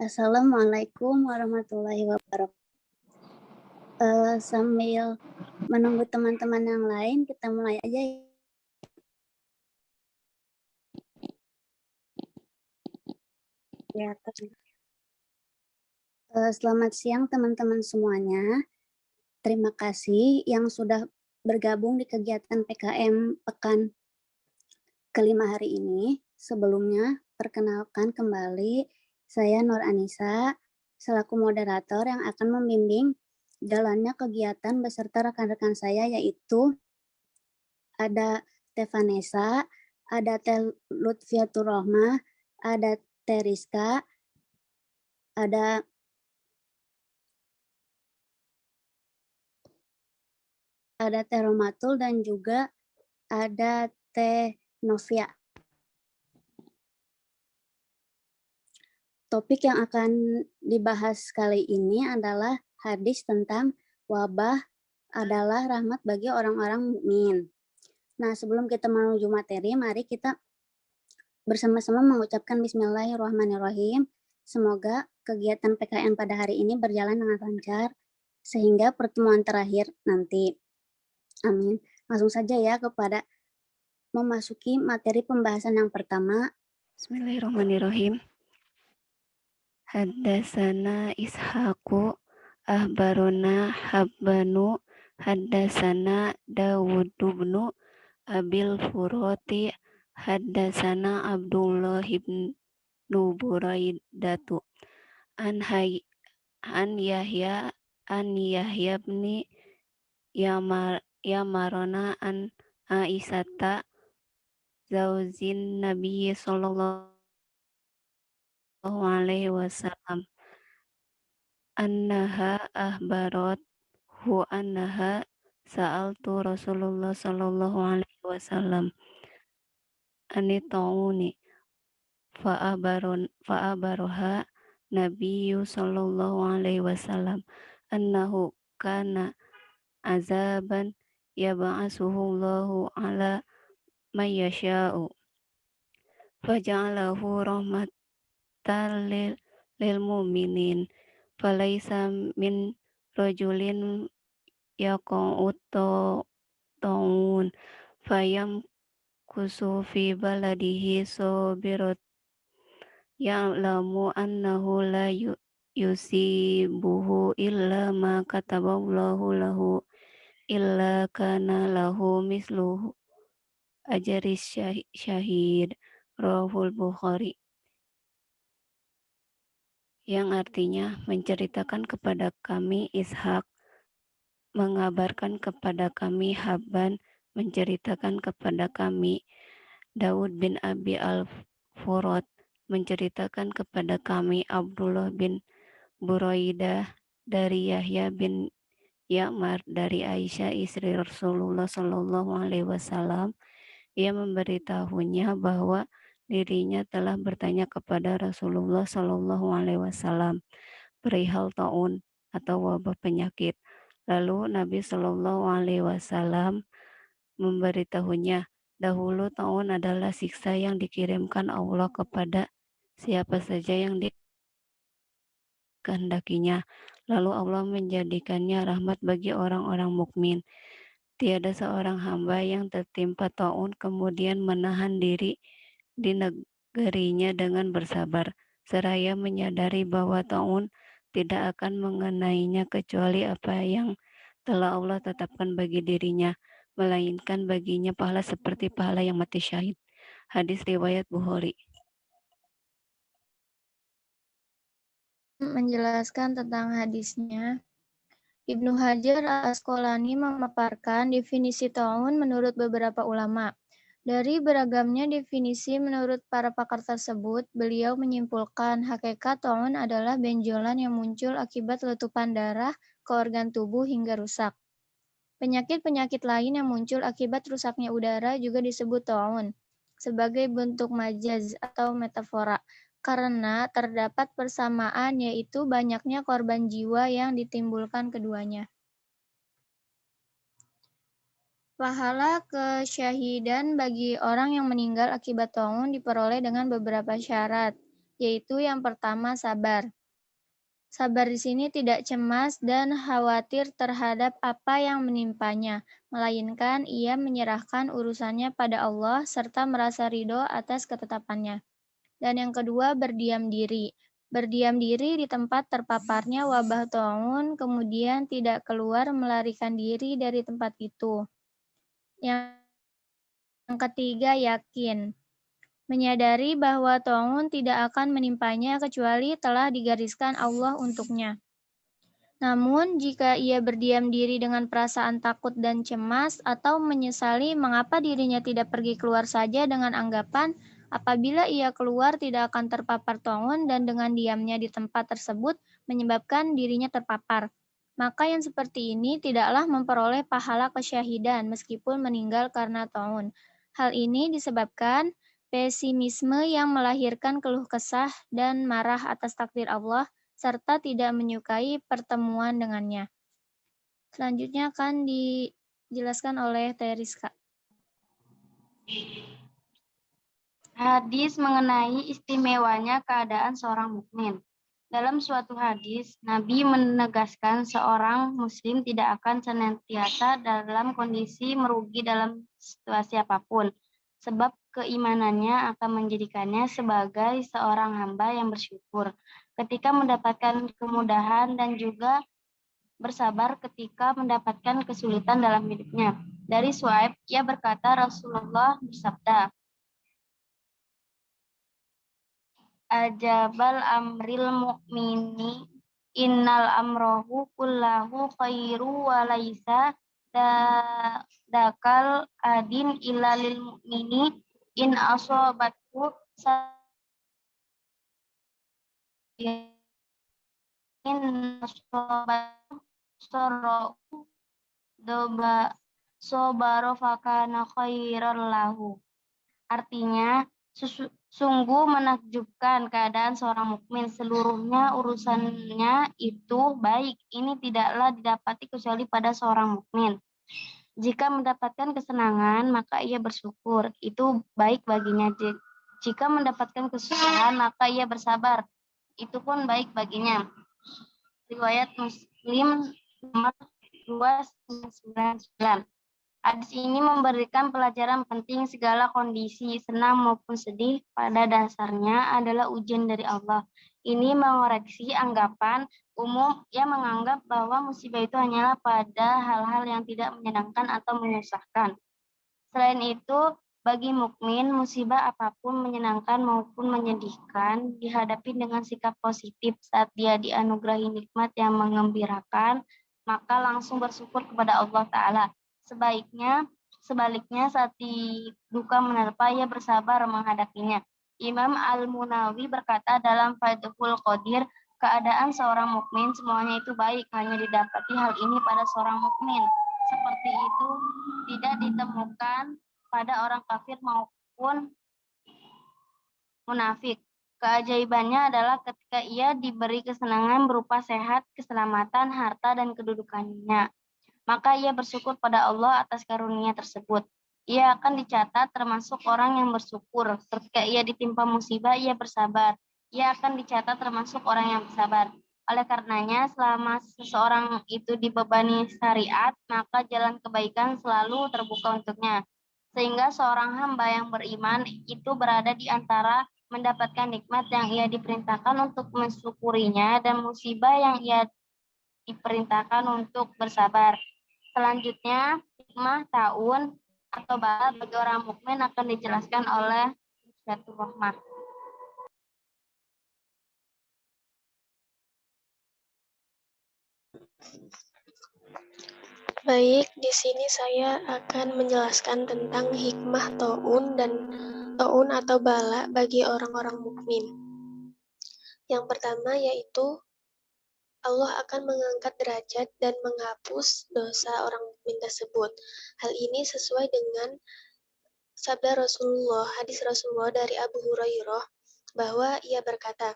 Assalamualaikum warahmatullahi wabarakatuh. Sambil menunggu teman-teman yang lain, kita mulai aja ya. Selamat siang teman-teman semuanya. Terima kasih yang sudah bergabung di kegiatan PKM Pekan kelima hari ini. Sebelumnya, perkenalkan kembali, saya Nur Anissa, selaku moderator yang akan membimbing jalannya kegiatan beserta rekan-rekan saya, yaitu ada Teh Vanessa, ada Teh Lutfiatur Rohmah, ada Teh Rizka, ada Teh Romatul, dan juga ada Teh Novia. Topik yang akan dibahas kali ini adalah hadis tentang wabah adalah rahmat bagi orang-orang mukmin. Nah, sebelum kita menuju materi, mari kita bersama-sama mengucapkan Bismillahirrahmanirrahim. Semoga kegiatan PKN pada hari ini berjalan dengan lancar, sehingga pertemuan terakhir nanti. Amin. Langsung saja ya kepada memasuki materi pembahasan yang pertama. Bismillahirrahmanirrahim. Haddasana Ishaqu ahbarona Habbanu haddasana Dawudu bnu Abil Furoti haddasana Abdullah ibn Buraidatu an Yahya bni Yamarona an Aisyata zaujin Nabi sallallahu alaihi wasallam annaha ahbarat hu annaha sa'altu Rasulullah sallallahu alaihi wasallam anitauni fa'abaroha Nabiyyu sallallahu alaihi wasallam annahu kana azaban yab'asuhu Allahu ala may yasha'u faja'alahu rahmatan lil mu'minin falaisa min rajulin yaqa'u ta'un fayam kusu fi baladihi sabirat ya'lamu annahu la yusibuhu illa ma kataballahu lahu illa kana lahu misluhu ajris syahid rawahul Bukhari, yang artinya menceritakan kepada kami Ishaq, mengabarkan kepada kami Habban, menceritakan kepada kami Daud bin Abi al-Furat, menceritakan kepada kami Abdullah bin Buraidah dari Yahya bin Ya'mar dari Aisyah istri Rasulullah Shallallahu Alaihi Wasallam. Ia memberitahunya bahwa dirinya telah bertanya kepada Rasulullah Shallallahu Alaihi Wasallam perihal taun atau wabah penyakit. Lalu Nabi Shallallahu Alaihi Wasallam memberitahunya, dahulu taun adalah siksa yang dikirimkan Allah kepada siapa saja yang dikehendakinya. Lalu Allah menjadikannya rahmat bagi orang-orang mukmin. Tiada seorang hamba yang tertimpa taun kemudian menahan diri di negerinya dengan bersabar, seraya menyadari bahwa taun tidak akan mengenainya kecuali apa yang telah Allah tetapkan bagi dirinya, melainkan baginya pahala seperti pahala yang mati syahid. Hadis riwayat Bukhari. Menjelaskan tentang hadisnya, Ibnu Hajar al-Asqalani memaparkan definisi taun menurut beberapa ulama. Dari beragamnya definisi menurut para pakar tersebut, beliau menyimpulkan hakikat taun adalah benjolan yang muncul akibat letupan darah ke organ tubuh hingga rusak. Penyakit-penyakit lain yang muncul akibat rusaknya udara juga disebut taun, sebagai bentuk majaz atau metafora, karena terdapat persamaan, yaitu banyaknya korban jiwa yang ditimbulkan keduanya. Pahala kesyahidan bagi orang yang meninggal akibat taun diperoleh dengan beberapa syarat, yaitu yang pertama sabar. Sabar di sini tidak cemas dan khawatir terhadap apa yang menimpanya, melainkan ia menyerahkan urusannya pada Allah serta merasa ridho atas ketetapannya. Dan yang kedua, berdiam diri. Berdiam diri di tempat terpaparnya wabah taun, kemudian tidak keluar melarikan diri dari tempat itu. Yang ketiga, yakin. Menyadari bahwa taun tidak akan menimpanya kecuali telah digariskan Allah untuknya. Namun, jika ia berdiam diri dengan perasaan takut dan cemas atau menyesali mengapa dirinya tidak pergi keluar saja dengan anggapan apabila ia keluar tidak akan terpapar taun dan dengan diamnya di tempat tersebut menyebabkan dirinya terpapar, maka yang seperti ini tidaklah memperoleh pahala kesyahidan meskipun meninggal karena taun. Hal ini disebabkan pesimisme yang melahirkan keluh kesah dan marah atas takdir Allah serta tidak menyukai pertemuan dengannya. Selanjutnya akan dijelaskan oleh Teriska. Hadis mengenai istimewanya keadaan seorang mukmin. Dalam suatu hadis, Nabi menegaskan seorang muslim tidak akan senantiasa dalam kondisi merugi dalam situasi apapun, sebab keimanannya akan menjadikannya sebagai seorang hamba yang bersyukur ketika mendapatkan kemudahan dan juga bersabar ketika mendapatkan kesulitan dalam hidupnya. Dari Suaib, ia berkata, Rasulullah bersabda, Ajabal amril mu'mini innal amrohu kullahu khairu wa laisa dakal adin illa lil mu'mini in asobatku in asobatku soro'u doba sobaro fakana khairan lahu. Artinya, sungguh menakjubkan keadaan seorang mukmin, seluruhnya urusannya itu baik. Ini tidaklah didapati kecuali pada seorang mukmin. Jika mendapatkan kesenangan, maka ia bersyukur. Itu baik baginya. Jika mendapatkan kesusahan, maka ia bersabar. Itu pun baik baginya. Riwayat Muslim nomor 299. Hadis ini memberikan pelajaran penting segala kondisi, senang maupun sedih, pada dasarnya adalah ujian dari Allah. Ini mengoreksi anggapan umum yang menganggap bahwa musibah itu hanyalah pada hal-hal yang tidak menyenangkan atau menyusahkan. Selain itu, bagi mukmin, musibah apapun menyenangkan maupun menyedihkan dihadapi dengan sikap positif saat dia dianugerahi nikmat yang mengembirakan, maka langsung bersyukur kepada Allah Ta'ala. Sebaliknya saat duka menerpa, ia bersabar menghadapinya. Imam Al-Munawi berkata dalam Fathul Qadir, keadaan seorang mukmin semuanya itu baik, hanya didapati hal ini pada seorang mukmin. Seperti itu tidak ditemukan pada orang kafir maupun munafik. Keajaibannya adalah ketika ia diberi kesenangan berupa sehat, keselamatan, harta, dan kedudukannya, maka ia bersyukur pada Allah atas karunia tersebut. Ia akan dicatat termasuk orang yang bersyukur. Ketika ia ditimpa musibah, ia bersabar. Ia akan dicatat termasuk orang yang bersabar. Oleh karenanya, selama seseorang itu dibebani syariat, maka jalan kebaikan selalu terbuka untuknya. Sehingga seorang hamba yang beriman itu berada di antara mendapatkan nikmat yang ia diperintahkan untuk mensyukurinya dan musibah yang ia diperintahkan untuk bersabar. Selanjutnya, hikmah taun atau bala bagi orang mukmin akan dijelaskan oleh Ustadzul Rahmah. Baik, di sini saya akan menjelaskan tentang hikmah taun dan taun atau bala bagi orang-orang mukmin. Yang pertama yaitu Allah akan mengangkat derajat dan menghapus dosa orang mukmin tersebut. Hal ini sesuai dengan sabda Rasulullah, hadis Rasulullah dari Abu Hurairah, bahwa ia berkata,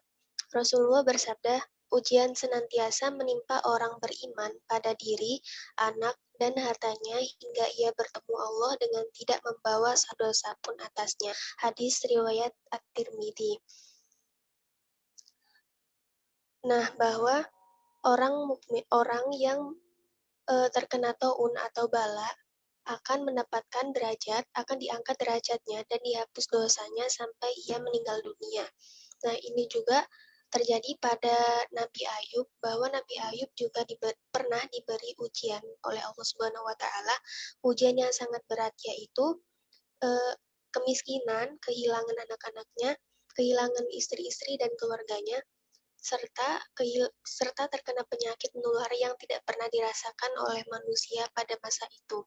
Rasulullah bersabda, ujian senantiasa menimpa orang beriman pada diri, anak, dan hartanya hingga ia bertemu Allah dengan tidak membawa dosa pun atasnya. Hadis riwayat At-Tirmidzi. Nah, bahwa orang yang terkena taun atau bala akan mendapatkan derajat, akan diangkat derajatnya dan dihapus dosanya sampai ia meninggal dunia. Nah, ini juga terjadi pada Nabi Ayub, bahwa Nabi Ayub juga pernah diberi ujian oleh Allah Subhanahu wa Ta'ala, ujian yang sangat berat, yaitu kemiskinan, kehilangan anak-anaknya, kehilangan istri-istri dan keluarganya, serta terkena penyakit menular yang tidak pernah dirasakan oleh manusia pada masa itu.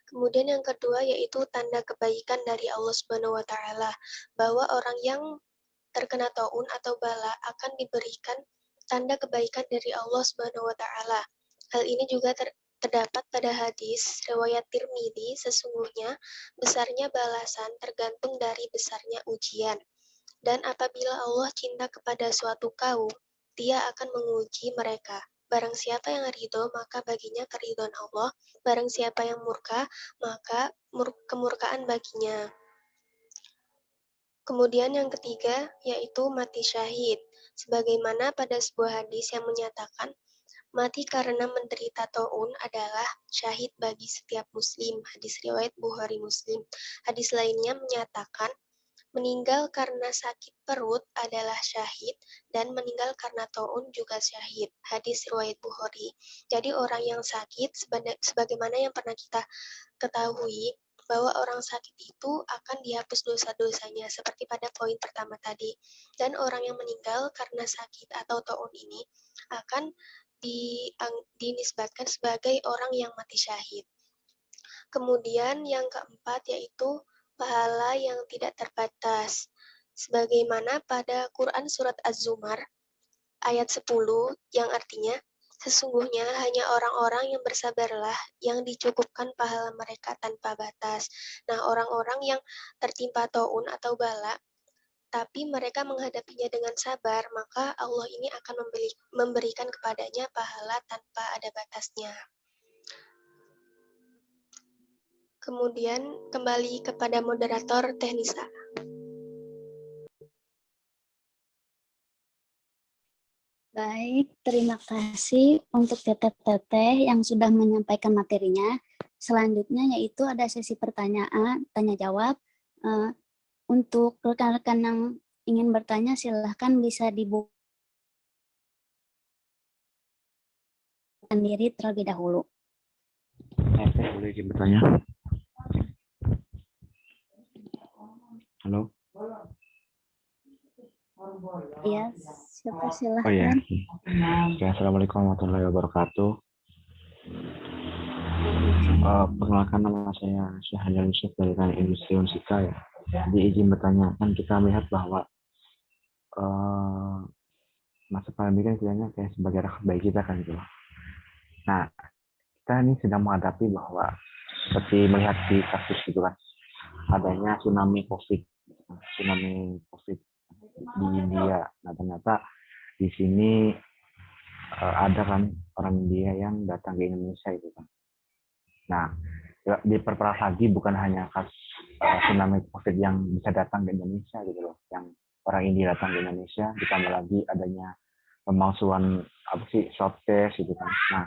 Kemudian yang kedua yaitu tanda kebaikan dari Allah Subhanahu wa Ta'ala, bahwa orang yang terkena taun atau bala akan diberikan tanda kebaikan dari Allah Subhanahu wa Ta'ala. Hal ini juga terdapat pada hadis riwayat Tirmidzi, sesungguhnya besarnya balasan tergantung dari besarnya ujian. Dan apabila Allah cinta kepada suatu kaum, Dia akan menguji mereka. Barang siapa yang ridho, maka baginya keridhaan Allah. Barang siapa yang murka, maka kemurkaan baginya. Kemudian yang ketiga, yaitu mati syahid. Sebagaimana pada sebuah hadis yang menyatakan, mati karena menderita taun adalah syahid bagi setiap muslim. Hadis riwayat Bukhari Muslim. Hadis lainnya menyatakan, meninggal karena sakit perut adalah syahid, dan meninggal karena taun juga syahid. Hadis riwayat Bukhari. Jadi orang yang sakit, sebagaimana yang pernah kita ketahui, bahwa orang sakit itu akan dihapus dosa-dosanya, seperti pada poin pertama tadi. Dan orang yang meninggal karena sakit atau taun ini akan dinisbatkan sebagai orang yang mati syahid. Kemudian yang keempat yaitu pahala yang tidak terbatas. Sebagaimana pada Quran Surat Az-Zumar ayat 10 yang artinya, sesungguhnya hanya orang-orang yang bersabarlah yang dicukupkan pahala mereka tanpa batas. Nah, orang-orang yang tertimpa taun atau bala, tapi mereka menghadapinya dengan sabar, maka Allah ini akan memberikan kepadanya pahala tanpa ada batasnya. Kemudian kembali kepada moderator Teh Nisa. Baik, terima kasih untuk teteh-teteh yang sudah menyampaikan materinya. Selanjutnya yaitu ada sesi pertanyaan, tanya jawab. Untuk rekan-rekan yang ingin bertanya, silahkan bisa dibuka diri terlebih dahulu. Boleh izin bertanya? Halo? Ya, siapa silahkan. Oh ya. Oke, Assalamualaikum warahmatullahi wabarakatuh. Perkenalkan, nama saya Syahrial Yusuf dari Teknik Industri Unsika ya. Jadi izin bertanya, kan kita melihat bahwa masa pandemi kan kiranya kayak sebagai rahmat bagi kita kan gitu. Nah, kita ini sedang menghadapi bahwa seperti melihat di kasus gitu kan, adanya tsunami COVID di India. Nah, ternyata di sini ada kan orang India yang datang ke Indonesia itu kan. Nah, diperparah lagi bukan hanya kasus tsunami COVID yang bisa datang ke Indonesia gitu loh, yang orang India datang ke Indonesia, ditambah lagi adanya pemalsuan swab test gitu kan. Nah,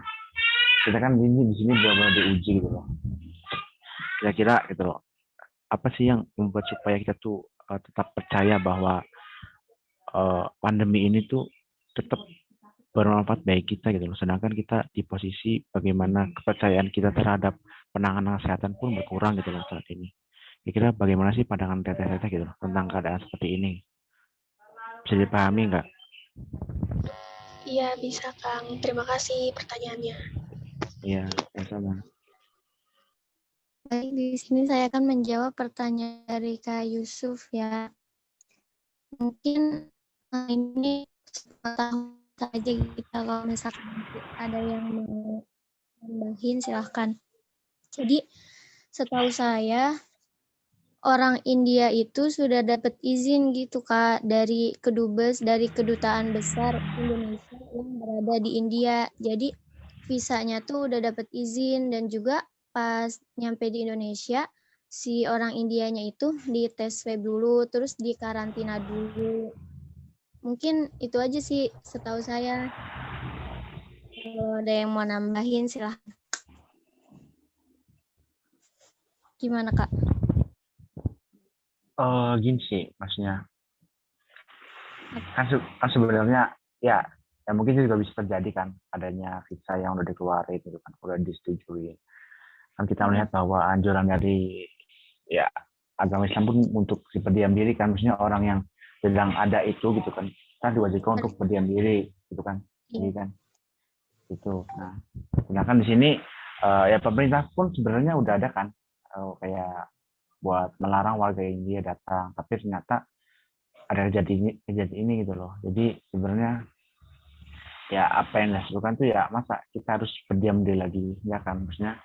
kita kan di sini benar-benar diuji gitu loh. Kira-kira gitu loh, apa sih yang membuat supaya kita tuh tetap percaya bahwa pandemi ini tuh tetap bermanfaat bagi kita gitu loh. Sedangkan kita di posisi bagaimana kepercayaan kita terhadap penanganan kesehatan pun berkurang gitu loh saat ini. Kira-kira bagaimana sih pandangan teteh-teteh gitu loh tentang keadaan seperti ini? Bisa dipahami nggak? Iya, bisa Kang. Terima kasih pertanyaannya. Iya, sama. Baik, di sini saya akan menjawab pertanyaan dari Kak Yusuf ya. Mungkin ini tahun saja kita, kalau misalkan ada yang mau nambahin silahkan. Jadi setahu saya orang India itu sudah dapat izin gitu Kak dari kedubes, dari kedutaan besar Indonesia yang berada di India. Jadi visanya tuh udah dapat izin, dan juga pas nyampe di Indonesia si orang Indianya itu dites swab dulu, terus dikarantina dulu. Mungkin itu aja sih setahu saya. Kalau ada yang mau nambahin silahkan. Gimana Kak? Gini sih, maksudnya kan sebenarnya ya mungkin juga bisa terjadi kan adanya visa yang udah dikeluarin gitu kan, udah disetujui. Kan kita melihat bahwa anjuran dari ya agama Islam pun untuk si berdiam diri kan, maksudnya orang yang sedang ada itu gitu kan diwajibkan untuk berdiam diri gitu kan. Jadi kan itu. Nah, sedangkan di sini ya pemerintah pun sebenarnya udah ada kan kayak buat melarang warga India datang, tapi ternyata ada kejadian ini gitu loh. Jadi sebenarnya ya apa yang dilakukan tuh ya masa kita harus berdiam diri lagi, ya kan, maksudnya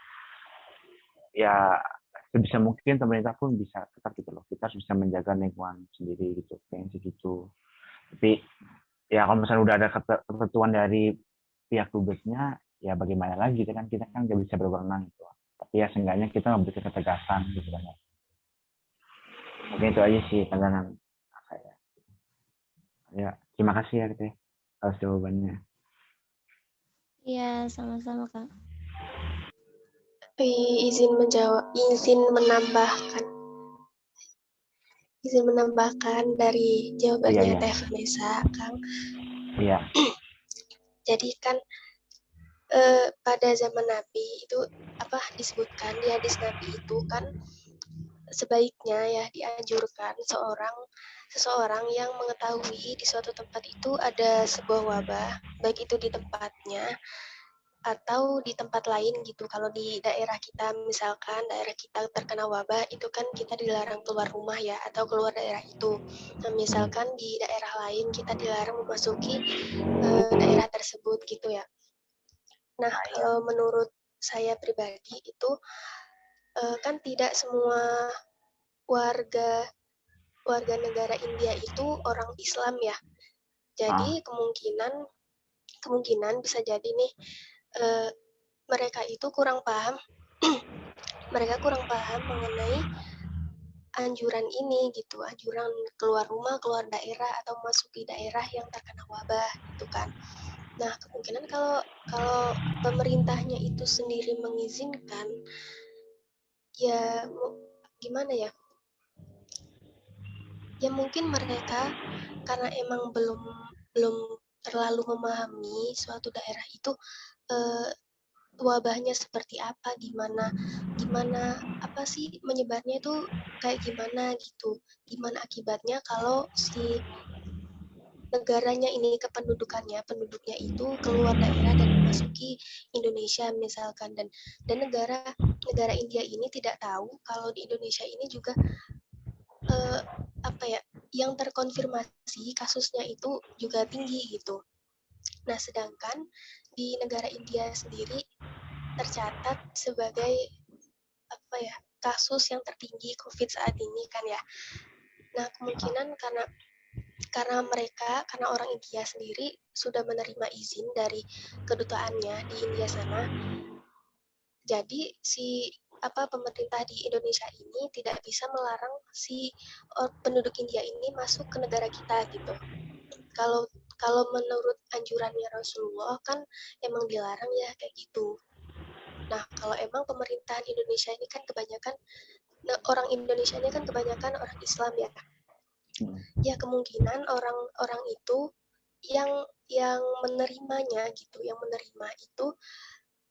ya sebisa mungkin pemerintah pun bisa tetap gitu loh, kita harus bisa menjaga lingkungan sendiri gitu, kayak gitu. Tapi ya kalau misalnya udah ada ketentuan dari pihak dubesnya, ya bagaimana lagi kan, kita kan nggak bisa berwenang gitu. Tapi ya seenggaknya kita memberikan ketegasan gitu kan. Mungkin itu aja sih pandangan saya. Ya, terima kasih ya Teh atas jawabannya. Iya, sama-sama Kak. Izin menambahkan dari jawabannya Teh Vanessa, Kang. Iya. Jadi kan pada zaman Nabi itu disebutkan di hadis Nabi itu kan sebaiknya ya dianjurkan seseorang yang mengetahui di suatu tempat itu ada sebuah wabah, baik itu di tempatnya atau di tempat lain gitu. Kalau di daerah kita, misalkan daerah kita terkena wabah, itu kan kita dilarang keluar rumah ya, atau keluar daerah itu. Nah, misalkan di daerah lain kita dilarang memasuki daerah tersebut gitu ya. Nah, kalau menurut saya pribadi itu kan tidak semua warga negara India itu orang Islam ya. Jadi kemungkinan bisa jadi nih mereka itu kurang paham mengenai anjuran ini gitu, anjuran keluar rumah, keluar daerah atau masuki daerah yang terkena wabah gitu kan. Nah, kemungkinan kalau pemerintahnya itu sendiri mengizinkan, ya gimana ya? Ya mungkin mereka karena emang belum terlalu memahami suatu daerah itu wabahnya seperti apa, gimana apa sih menyebarnya itu kayak gimana gitu, gimana akibatnya kalau si negaranya ini penduduknya itu keluar daerah dan memasuki Indonesia misalkan, dan negara India ini tidak tahu kalau di Indonesia ini juga yang terkonfirmasi kasusnya itu juga tinggi gitu. Nah, sedangkan di negara India sendiri tercatat sebagai kasus yang tertinggi COVID saat ini kan ya. Nah, kemungkinan karena orang India sendiri sudah menerima izin dari kedutaannya di India sana. Jadi pemerintah di Indonesia ini tidak bisa melarang si penduduk India ini masuk ke negara kita gitu. Kalau menurut anjurannya Rasulullah kan emang dilarang ya kayak gitu. Nah, kalau emang pemerintahan Indonesia ini kan kebanyakan orang Indonesia ini kan kebanyakan orang Islam ya. Ya kemungkinan orang itu yang menerimanya gitu, yang menerima itu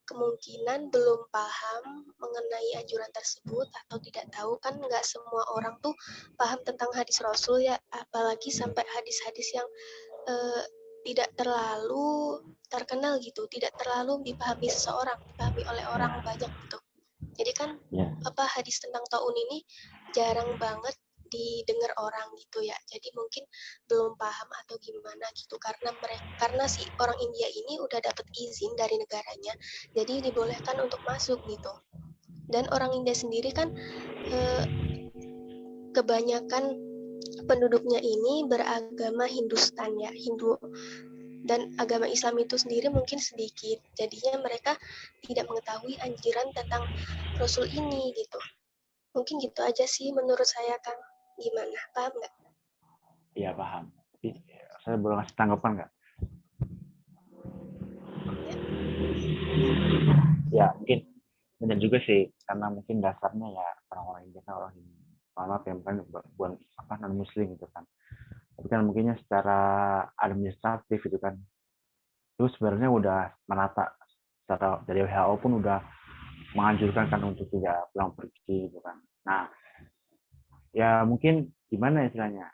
kemungkinan belum paham mengenai anjuran tersebut atau tidak tahu, kan nggak semua orang tuh paham tentang hadis Rasul ya, apalagi sampai hadis-hadis yang tidak terlalu terkenal gitu, tidak terlalu dipahami oleh orang banyak gitu. Jadi kan hadis tentang taun ini jarang banget didengar orang gitu ya. Jadi mungkin belum paham atau gimana gitu, karena si orang India ini udah dapat izin dari negaranya, jadi dibolehkan untuk masuk gitu. Dan orang India sendiri kan kebanyakan penduduknya ini beragama Hindustan ya, Hindu, dan agama Islam itu sendiri mungkin sedikit, jadinya mereka tidak mengetahui anjuran tentang Rasul ini gitu. Mungkin gitu aja sih menurut saya, Kang. Gimana? Paham nggak? Iya, paham. Tapi Saya boleh ngasih tanggapan nggak? Ya mungkin benar juga sih, karena mungkin dasarnya ya orang-orang India kan orang maaf ya, bukan bukan apa non muslim gitu kan. Tapi kan mungkinnya secara administratif itu kan, itu sebenarnya udah menata secara dari WHO pun udah menganjurkan kan untuk tidak pulang pergi gitu kan. Nah, ya mungkin gimana istilahnya,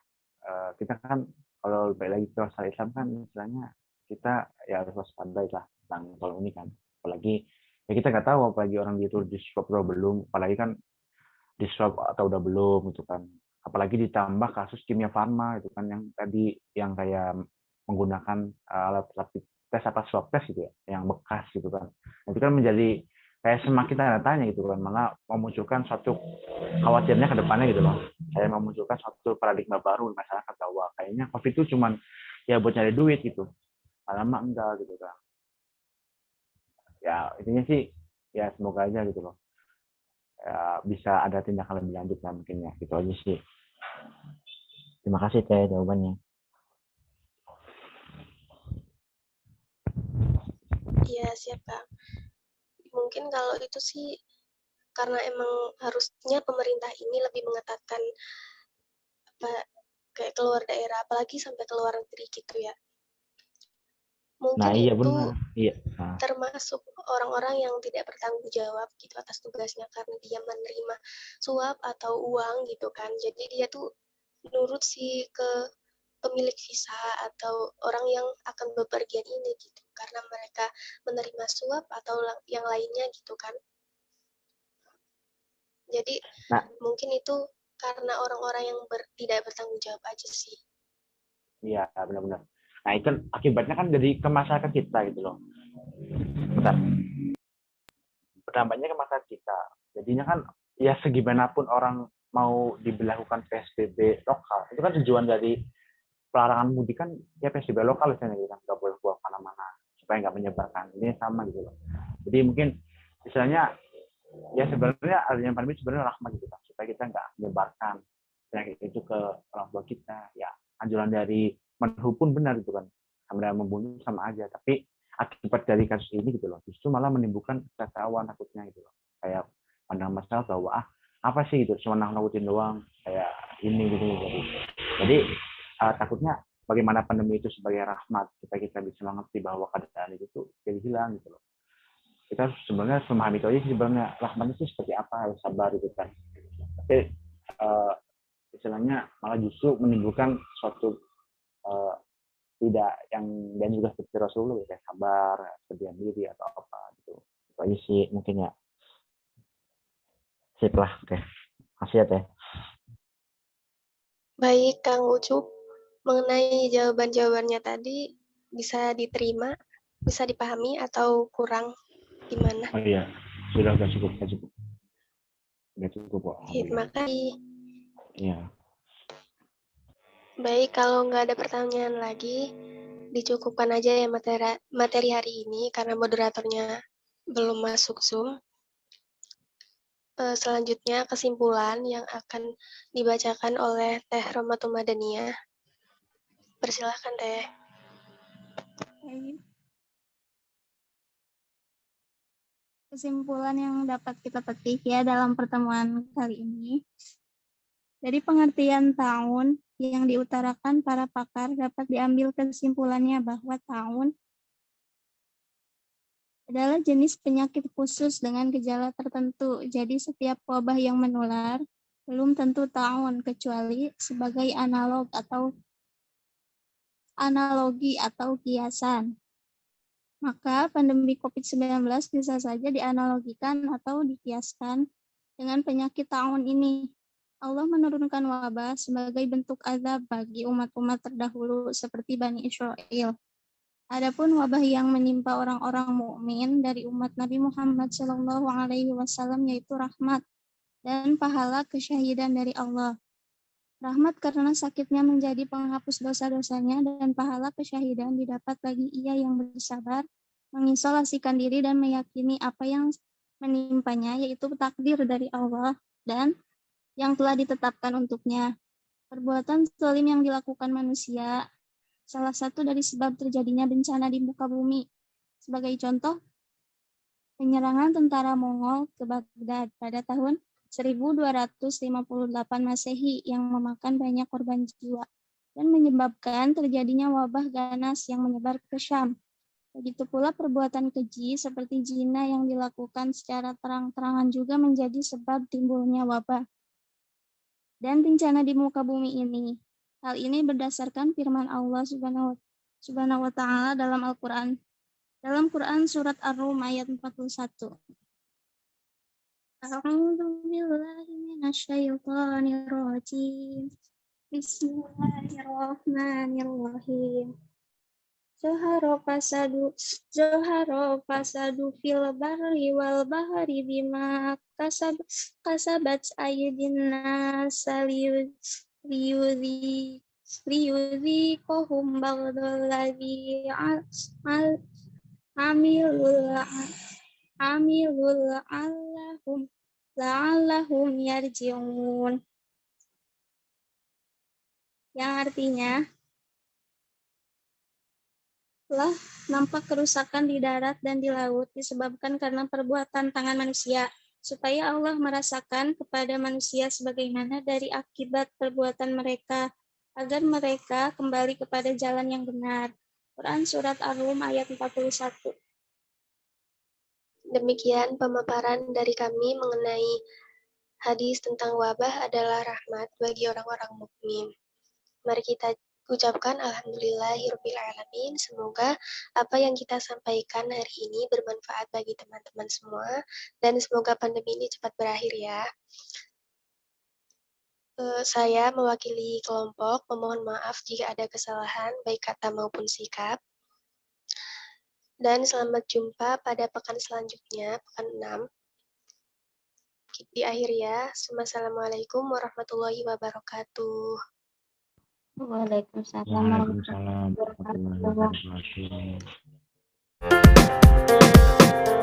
kita kan kalau balik lagi ke masalah Islam kan istilahnya kita ya harus waspada lah tentang soal ini kan. Apalagi ya kita nggak tahu apalagi orang itu di swab atau belum, apalagi kan di swab atau udah belum gitu kan. Apalagi ditambah kasus kimia farma itu kan, yang tadi yang kayak menggunakan alat rapid tes apa swab test gitu ya, yang bekas gitu kan. Itu kan menjadi kayak semakin tanda tanya gitu kan, malah memunculkan suatu khawatirnya ke depannya gitu loh. Saya memunculkan suatu paradigma baru di masyarakat bahwa kayaknya COVID itu cuman ya buat nyari duit gitu. Malah mah enggak gitu kan. Ya intinya sih ya semoga aja gitu loh. Ya, bisa ada tindakan lebih lanjut lah mungkin ya, gitu aja sih. Terima kasih Teh jawabannya. Iya, siap Kak. Mungkin kalau itu sih karena emang harusnya pemerintah ini lebih mengetatkan apa kayak keluar daerah, apalagi sampai ke luar negeri gitu ya. Mungkin Nah iya itu benar. Iya. Nah, termasuk orang-orang yang tidak bertanggung jawab gitu atas tugasnya karena dia menerima suap atau uang gitu kan. Jadi dia tuh nurut sih ke pemilik visa atau orang yang akan bepergian ini gitu karena mereka menerima suap atau yang lainnya gitu kan. Jadi nah mungkin itu karena orang-orang yang tidak bertanggung jawab aja sih. iya benar-benar. Nah itu akibatnya kan jadi ke masyarakat kita gitu loh. Bentar. Berdampaknya ke masyarakat kita. Jadinya kan ya segimanapun orang mau diberlakukan PSBB lokal, itu kan tujuan dari pelarangan mudik kan ya PSBB lokal misalnya gitu kan, nggak boleh keluar mana-mana supaya nggak menyebarkan. Ini sama gitu loh. Jadi mungkin istilahnya ya sebenarnya adanya pandemi sebenarnya rahmat gitu kan, supaya kita nggak menyebarkan penyakit itu ke orang tua kita. Ya anjuran dari Menhu pun benar gitu kan, sama membunuh sama aja, tapi akibat dari kasus ini gitu loh justru malah menimbulkan kekacauan takutnya gitu loh, kayak pandang masalah bahwa apa sih gitu cuma nakutin doang kayak ini gitu. Jadi takutnya bagaimana pandemi itu sebagai rahmat supaya kita bisa mengerti bahwa keadaan itu tuh jadi hilang gitu loh. Kita sebenarnya memahami itu aja sih, sebenarnya rahmat itu seperti apa, harus sabar gitu kan. Tapi istilahnya malah justru menimbulkan suatu tidak yang, dan juga seperti Rasulullah kayak sabar, berdiam diri atau apa gitu. Itu aja sih mungkin ya. Sip lah, oke. Makasih ya Teh. Baik Kang Ucup, mengenai jawaban-jawabannya tadi bisa diterima, bisa dipahami atau kurang gimana? Oh iya, sudah cukup. Udah cukup kok. Terima kasih. Iya. Baik, kalau nggak ada pertanyaan lagi, dicukupkan aja ya materi hari ini karena moderatornya belum masuk Zoom. Selanjutnya kesimpulan yang akan dibacakan oleh Teh Romatul Madaniyah. Persilahkan Teh. Kesimpulan yang dapat kita petik ya dalam pertemuan kali ini. Dari pengertian taun yang diutarakan para pakar dapat diambil kesimpulannya bahwa taun adalah jenis penyakit khusus dengan gejala tertentu. Jadi setiap wabah yang menular belum tentu taun kecuali sebagai analogi atau kiasan. Maka pandemi COVID-19 bisa saja dianalogikan atau dikiaskan dengan penyakit taun ini. Allah menurunkan wabah sebagai bentuk azab bagi umat-umat terdahulu seperti Bani Israel. Adapun wabah yang menimpa orang-orang mukmin dari umat Nabi Muhammad SAW yaitu rahmat dan pahala kesyahidan dari Allah. Rahmat karena sakitnya menjadi penghapus dosa-dosanya, dan pahala kesyahidan didapat bagi ia yang bersabar, mengisolasikan diri dan meyakini apa yang menimpanya yaitu takdir dari Allah dan yang telah ditetapkan untuknya. Perbuatan zalim yang dilakukan manusia salah satu dari sebab terjadinya bencana di muka bumi. Sebagai contoh, penyerangan tentara Mongol ke Baghdad pada tahun 1258 Masehi yang memakan banyak korban jiwa dan menyebabkan terjadinya wabah ganas yang menyebar ke Syam. Begitu pula perbuatan keji seperti zina yang dilakukan secara terang-terangan juga menjadi sebab timbulnya wabah dan bencana di muka bumi ini. Hal ini berdasarkan firman Allah Subhanahu wa Ta'ala dalam Al-Quran. Dalam Quran surat Ar-Rum ayat 41. A'udzu billahi minasyaitonir rajim. Bismillahirrahmanirrahim. Zoharo fasadu fil barri wal bahri bima kasabat aydin nas liyudhiqahum ba'dalladzi amilul la'allahum yarji'un. Yang artinya, telah nampak kerusakan di darat dan di laut disebabkan karena perbuatan tangan manusia, supaya Allah merasakan kepada manusia sebagaimana dari akibat perbuatan mereka, agar mereka kembali kepada jalan yang benar. Quran Surat Ar-Rum ayat 41. Demikian pemaparan dari kami mengenai hadis tentang wabah adalah rahmat bagi orang-orang mukmin. Mari kita ucapkan alhamdulillahirrabbilalamin. Semoga apa yang kita sampaikan hari ini bermanfaat bagi teman-teman semua dan semoga pandemi ini cepat berakhir ya. Saya mewakili kelompok memohon maaf jika ada kesalahan baik kata maupun sikap. Dan selamat jumpa pada pekan selanjutnya, pekan 6. Di akhir ya. Wassalamualaikum warahmatullahi wabarakatuh. Waalaikumsalam Waalaikumsalam warahmatullahi warahmatullahi wabarakatuh. wabarakatuh.